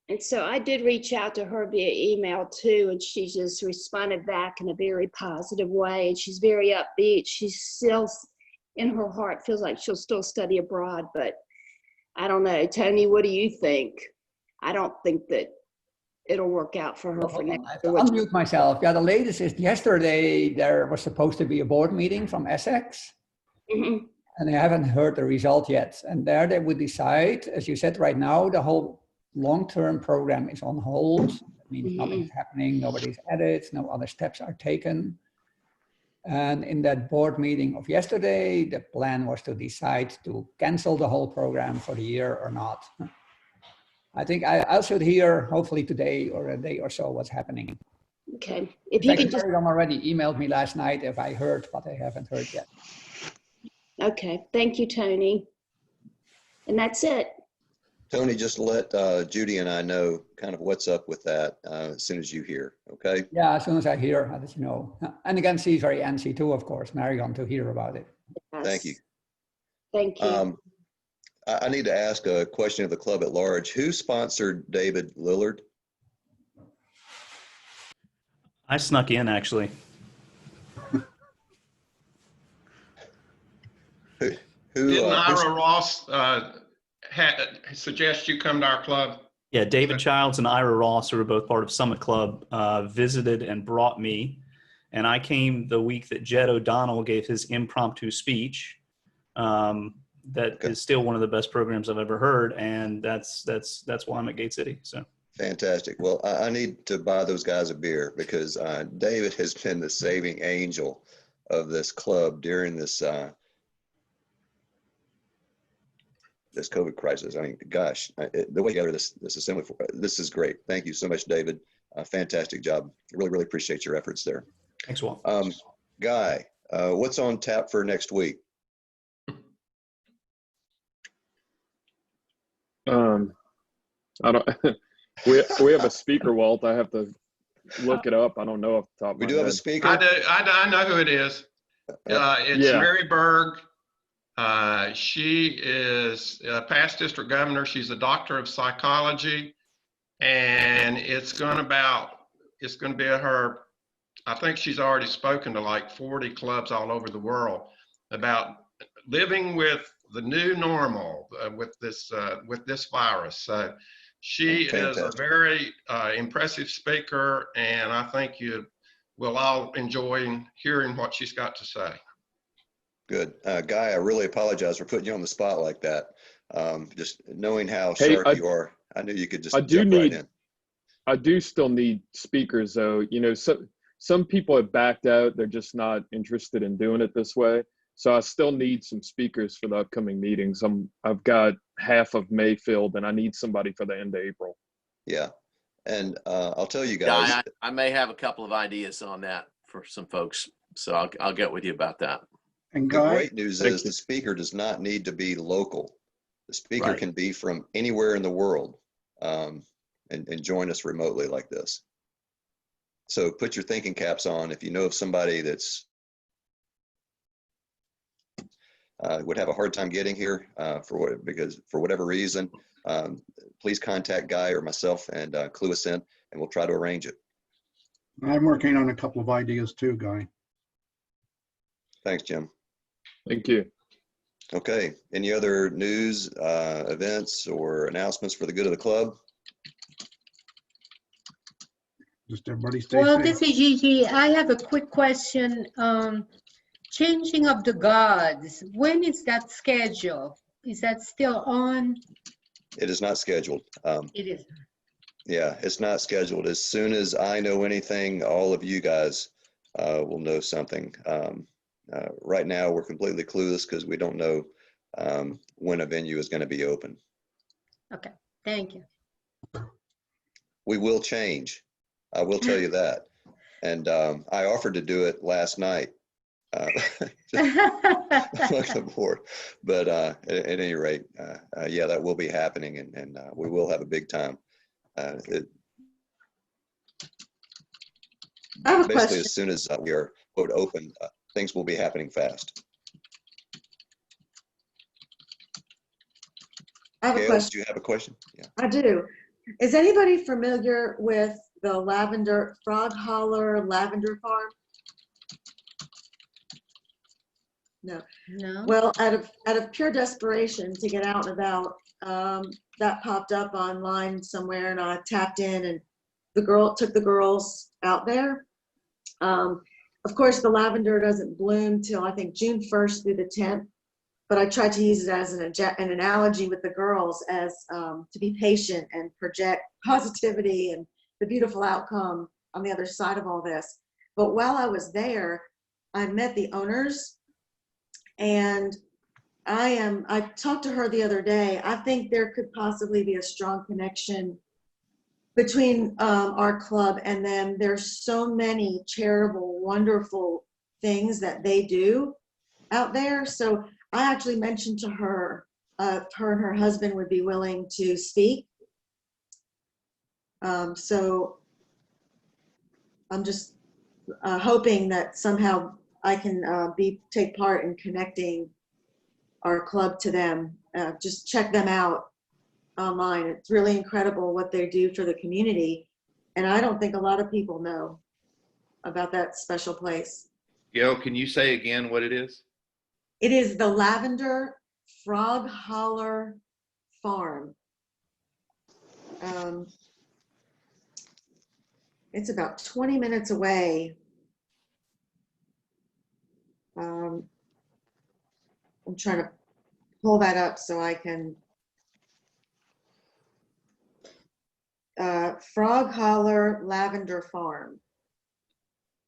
And so I did reach out to her via email too, and she just responded back in a very positive way. And she's very upbeat. She's still, in her heart, feels like she'll still study abroad, but I don't know. Tony, what do you think? I don't think that it'll work out for her for next year. I'll unmute myself. Yeah, the latest is yesterday there was supposed to be a board meeting from Essex. Mm-hmm. And I haven't heard the result yet. And there they would decide, as you said, right now, the whole long-term program is on hold. That means nothing's happening, nobody's added, no other steps are taken. And in that board meeting of yesterday, the plan was to decide to cancel the whole program for the year or not. I think I should hear, hopefully today or a day or so, what's happening. Okay. If you could just already emailed me last night if I heard, but I haven't heard yet. Okay. Thank you, Tony. And that's it. Tony, just let Judy and I know kind of what's up with that as soon as you hear, okay? Yeah, as soon as I hear, I'll let you know. And again, she's very antsy too, of course, Marion, to hear about it. Yes. Thank you. Thank you. I need to ask a question of the club at large. Who sponsored David Lillard? I snuck in, actually. Didn't who's- Ira Ross suggest you come to our club? Yeah, David Childs and Ira Ross, who are both part of Summit Club, visited and brought me. And I came the week that Jed O'Donnell gave his impromptu speech. That is still one of the best programs I've ever heard, and that's why I'm at Gate City. So Fantastic. Well, I need to buy those guys a beer because David has been the saving angel of this club during this this COVID crisis. I mean, gosh, the way together this assembly, this is great. Thank you so much, David. Fantastic job. Really appreciate your efforts there. Thanks, Walt. Guy, what's on tap for next week? I don't. we have a speaker, Walt. I have to look it up. I don't know off the top of my head. We do have a speaker. I know who it is. It's Yeah. Mary Berg. She is a past district governor. She's a doctor of psychology, and it's going to be her. I think she's already spoken to like 40 clubs all over the world about living with the new normal with this virus. So she is a very impressive speaker, and I think you will all enjoy hearing what she's got to say. Good. Guy, I really apologize for putting you on the spot like that. Just knowing how sharp you are, I knew you could just jump right in. I do still need speakers, though. You know, some people have backed out. They're just not interested in doing it this way. So I still need some speakers for the upcoming meetings. I've got half of May filled, and I need somebody for the end of April. Yeah. And I'll tell you guys. Yeah, I may have a couple of ideas on that for some folks. So I'll get with you about that. And the great news is the speaker does not need to be local. The speaker can be from anywhere in the world and join us remotely like this. So put your thinking caps on. If you know of somebody that's would have a hard time getting here because for whatever reason, please contact Guy or myself and clue us in, and we'll try to arrange it. I'm working on a couple of ideas too, Guy. Thanks, Jim. Thank you. Okay. Any other news, events, or announcements for the good of the club? Just everybody stay Well, safe. this is Gigi. I have a quick question. Changing of the gods, when is that scheduled? Is that still on? It is not scheduled. It is. Yeah, it's not scheduled. As soon as I know anything, all of you guys will know something. Right now, we're completely clueless because we don't know when a venue is going to be open. Okay, thank you. We will change. I will tell you that. And I offered to do it last night. Just the board. But at any rate, yeah, that will be happening, and we will have a big time. Basically, as soon as we are quote open, things will be happening fast. I have a Gail, question. do you have a question? Yeah. I do. Is anybody familiar with the Lavender Frog Holler Lavender Farm? No. No. Well, out of pure desperation to get out and about, that popped up online somewhere, and I tapped in, and took the girls out there. Of course, the lavender doesn't bloom till I think June 1st through the 10th, but I tried to use it as an analogy with the girls as to be patient and project positivity and the beautiful outcome on the other side of all this. But while I was there, I met the owners, and I talked to her the other day. I think there could possibly be a strong connection between our club and them. There's so many charitable, wonderful things that they do out there. So I actually mentioned to her, her and her husband would be willing to speak. So I'm just hoping that somehow I can take part in connecting our club to them. Just check them out online. It's really incredible what they do for the community, and I don't think a lot of people know. about that special place. Gail, can you say again what it is? It is the Lavender Frog Holler Farm. It's about 20 minutes away. I'm trying to pull that up so I can. Frog Holler Lavender Farm.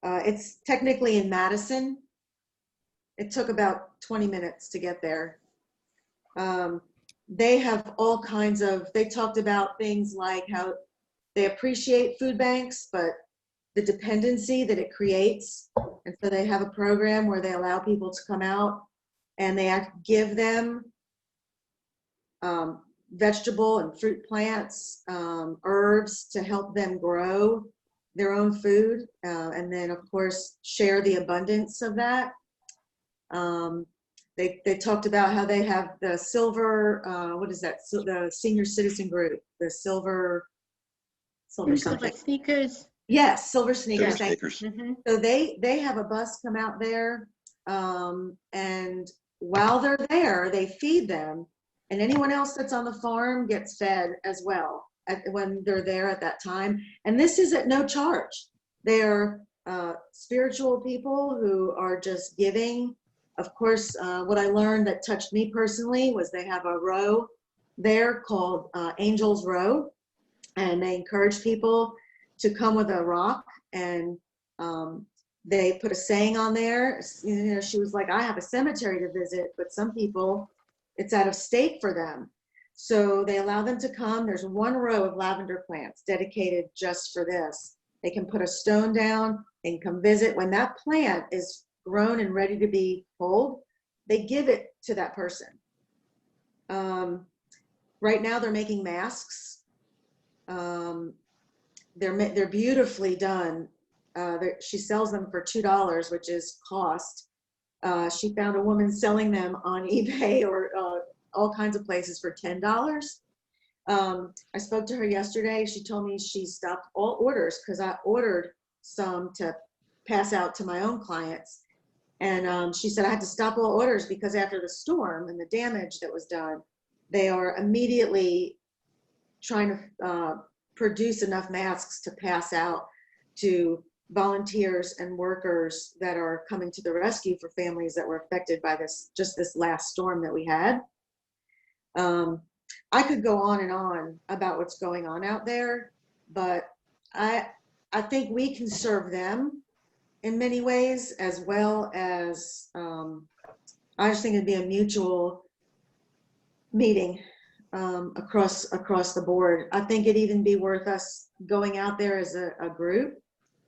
It's technically in Madison. It took about 20 minutes to get there. They have all kinds of, they talked about things like how they appreciate food banks, but the dependency that it creates. And so they have a program where they allow people to come out and they give them vegetable and fruit plants, herbs to help them grow their own food. And then of course, share the abundance of that. They talked about how they have the silver, what is that? The senior citizen group, the silver something. Sneakers. Yes, silver sneakers. Silver sneakers. So they have a bus come out there, and while they're there, they feed them, and anyone else that's on the farm gets fed as well when they're there at that time. And this is at no charge. They're spiritual people who are just giving. Of course, what I learned that touched me personally was they have a row there called Angels Row, and they encourage people to come with a rock, and they put a saying on there. You know, she was like, I have a cemetery to visit, but some people, it's out of state for them. So they allow them to come. There's one row of lavender plants dedicated just for this. They can put a stone down and come visit. When that plant is grown and ready to be pulled, they give it to that person. Right now they're making masks. They're beautifully done. She sells them for $2, which is cost. She found a woman selling them on eBay or all kinds of places for $10. I spoke to her yesterday. She told me she stopped all orders because I ordered some to pass out to my own clients. And she said I had to stop all orders because after the storm and the damage that was done, they are immediately trying to produce enough masks to pass out to volunteers and workers that are coming to the rescue for families that were affected by this last storm that we had. I could go on and on about what's going on out there, but I think we can serve them in many ways, as well as I just think it'd be a mutual meeting across the board. I think it'd even be worth us going out there as a group.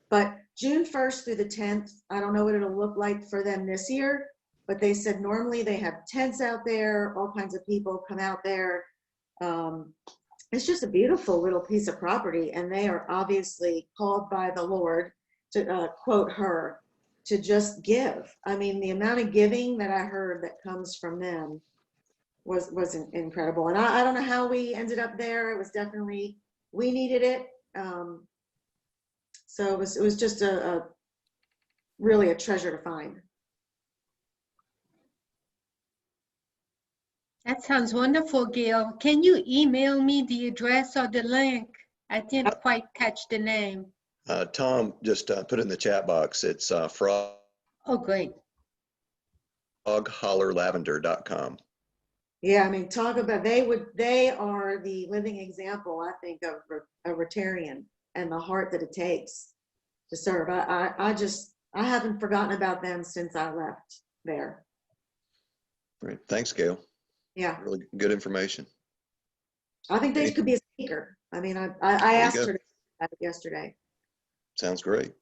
But June 1st through the 10th, I don't know what it'll look like for them this year, but they said normally they have tents out there, all kinds of people come out there. It's just a beautiful little piece of property, and they are obviously called by the Lord, to quote her, to just give. I mean, the amount of giving that I heard that comes from them was incredible. And I don't know how we ended up there. It was definitely, we needed it. So it was just really a treasure to find. That sounds wonderful, Gail. Can you email me the address or the link? I didn't quite catch the name. Tom just put in the chat box. It's frog. Oh, great. froghollerlavender.com. Yeah, I mean, talk about, they are the living example, I think, of a Rotarian and the heart that it takes to serve. I haven't forgotten about them since I left there. Great. Thanks, Gail. Yeah. Really good information. I think they could be a speaker. I mean, I asked her yesterday. Sounds great.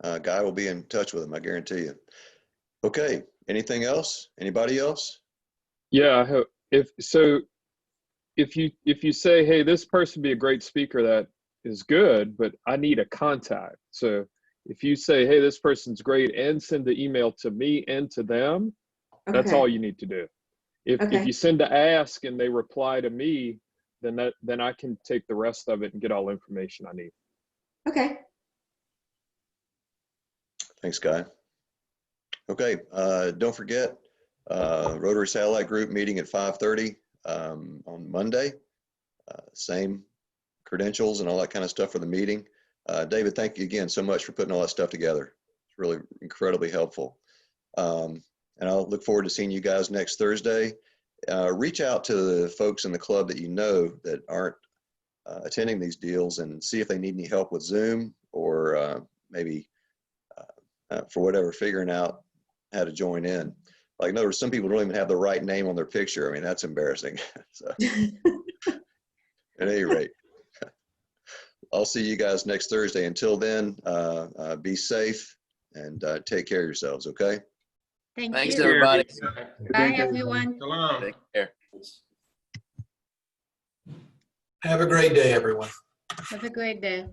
Guy will be in touch with him, I guarantee you. Okay, anything else? Anybody else? Yeah, if you say, hey, this person would be a great speaker, that is good, but I need a contact. So if you say, hey, this person's great, and send the email to me and to them, that's all you need to do. If you send to ask and they reply to me, then I can take the rest of it and get all the information I need. Okay. Thanks, Guy. Okay, don't forget, Rotary Satellite Group meeting at 5:30 on Monday. Same credentials and all that kind of stuff for the meeting. David, thank you again so much for putting all that stuff together. It's really incredibly helpful. And I'll look forward to seeing you guys next Thursday. Reach out to the folks in the club that you know that aren't attending these deals and see if they need any help with Zoom or maybe for whatever, figuring out how to join in. Like, in other words, some people don't even have the right name on their picture. I mean, that's embarrassing. So, at any rate, I'll see you guys next Thursday. Until then, be safe and take care of yourselves, okay? Thanks, you. everybody. Bye, everyone. Take care. Have a great day, everyone. Have a great day.